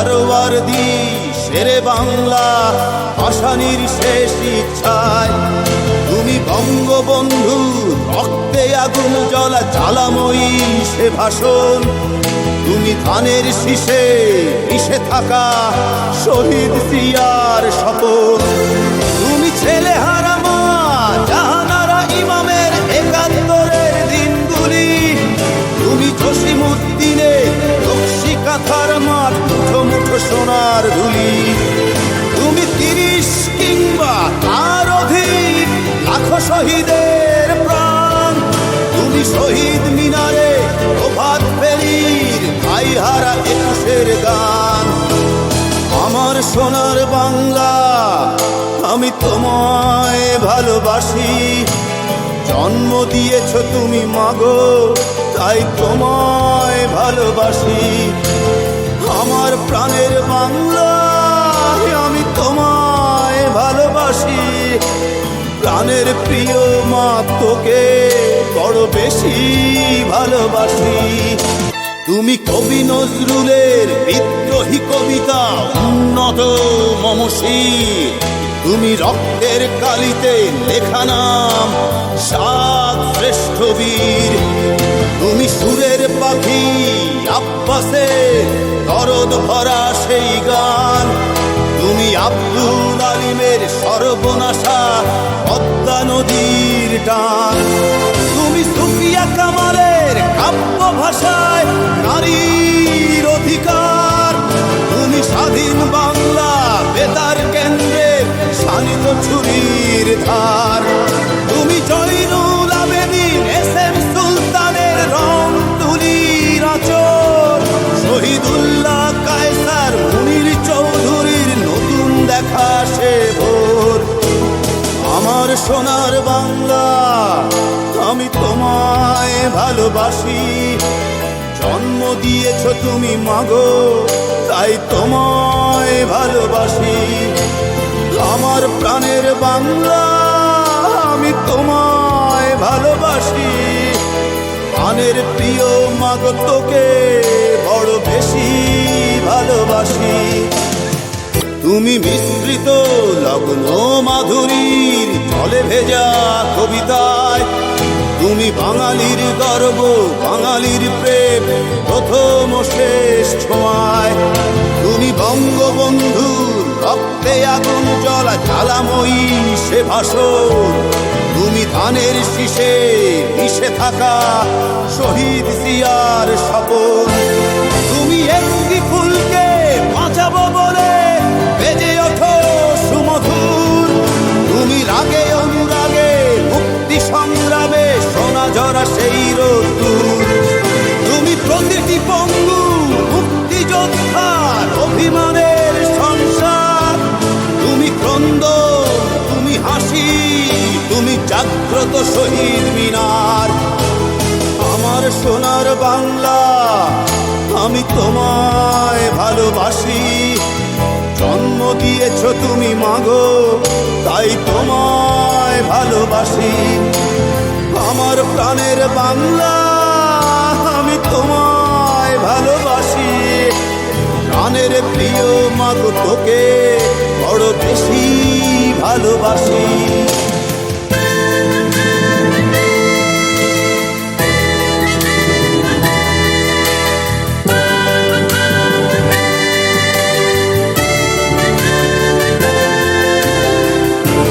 সোহরাওয়ার্দী শেরে বাংলা ভাসানির শেষ ইচ্ছায় তুমি বঙ্গবন্ধু রক্তে আগুন জ্বলা জ্বালাময়ী সে ভাষণ তুমি ধানের শীষে মিশে থাকা শহীদ জিয়ার শপথ তুমি ছেলে হারা মা জাহানারা ইমামের একাত্তরের দিনগুলি তুমি জসিমউদ্দিনের নকশি কাঁথার মাঠ মুঠো মুঠো সোনার ধুলি তুমি ৩০ কিংবা তার অধিক লাখো শহীদের প্রাণ তুমি শহীদ মিনারে প্রভাত ফেরির ভাইহারা ২১-এর গান আমার সোনার বাংলা আমি তোমায় ভালোবাসি জন্ম দিয়েছ তুমি মাগো তাই তোমায় ভালোবাসি আমার প্রাণের বাংলা আমি তোমায় ভালোবাসি প্রাণের প্রিয় মা তোকে বড় বেশি ভালোবাসি তুমি কবি নজরুলের বিদ্রোহী কবিতা উন্নত মমশীর তুমি রক্তের কালিতে লেখা নাম ৭ শ্রেষ্ঠ বীর তুমি সুরের পাখি আব্বাসের দরদ ভরা সেই গান তুমি আব্দুল আলিমের সর্বনাশা পদ্মা নদীর টান তুমি সুফিয়া কামালের কাব্য ভাষায় নারীর অধিকার তুমি স্বাধীন বাংলা বেতার কেন্দ্রের শানিত ছুরির ধার তুমি জয়নুল আবেদিন এস.এম. সুলতানের রং তুলির আঁচল শহীদুল্লাহ কায়সার মুনির চৌধুরীর নতুন দেখা সে ভোর আমার সোনার বাংলা আমি তোমায় ভালোবাসি জন্ম দিয়েছ তুমি মাগো তাই তোমায় ভালোবাসি আমার প্রাণের বাংলা আমি তোমায় ভালোবাসি প্রাণের প্রিয় মাগো তোকে বড় বেশি ভালোবাসি তুমি মিশ্রিত লগ্ন মাধুরীর জলে ভেজা কবিতায় তুমি বাঙালির গর্ব বাঙালির প্রেম প্রথম শেষ ছোঁয়ায় তুমি বঙ্গবন্ধুর রক্তে আগুন জ্বলা জ্বালাময়ী সে ভাষণ তুমি ধানের শীষে মিশে থাকা শহীদ জিয়ার শপথ তুমি একটি ফুলকে বাঁচাবো বলে বেজে ওঠো সুমধুর তুমি রাগে অনুরাগে মুক্তি সংগ্রামে সোনা ঝরা সেই রোদ্দুর তুমি প্রতিটি পঙ্গু মুক্তিযোদ্ধার অভিমানের সংসার তুমি ক্রন্দন তুমি হাসি তুমি জাগ্রত শহীদ মিনার আমার সোনার বাংলা আমি তোমায় ভালোবাসি জন্ম দিয়েছ তুমি মাগো তাই তোমায় ভালোবাসি আমার প্রাণের বাংলা আমি তোমায় ভালোবাসি প্রাণের প্রিয় মাগো তোকে বড় বেশি ভালোবাসি।